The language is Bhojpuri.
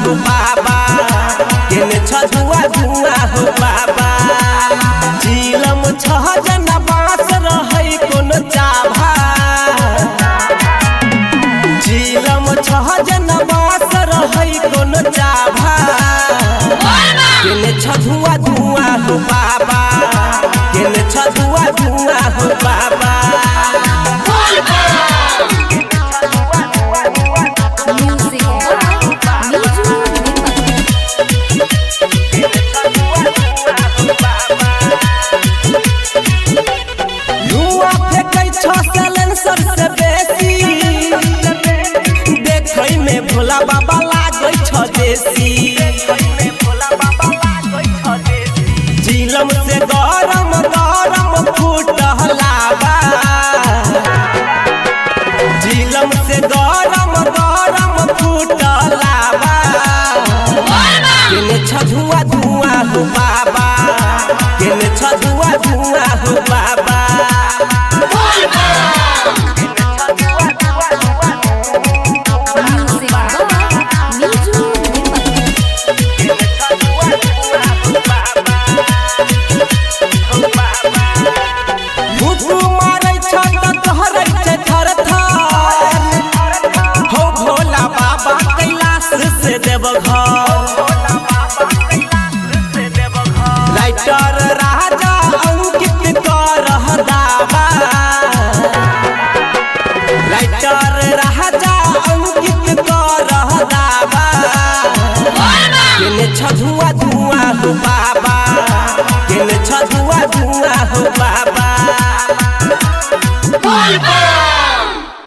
हो बाबा केने छ धुआं धुआं हो बाबा झीलम छह जना बास रहै कोन चाभा झीलम छह जना बास रहै कोन चाभा केने छ धुआं धुआं हो बाबा केने छ धुआं धुआं हो बाबा भोला बाबा लागै छ देसी झीलम से गरम गरम फूटलाबा झीलम से गरम गरम फूटलाबा केने छ धुआं धुआं हो बाबा केने छ धुआं धुआं हो बाबा राइटर राजा अंकित कर दावा राइटर राजा अंकित कर दावा केने छ धुआं धुआं हो बाबा केने छ धुआं धुआं हो बाबा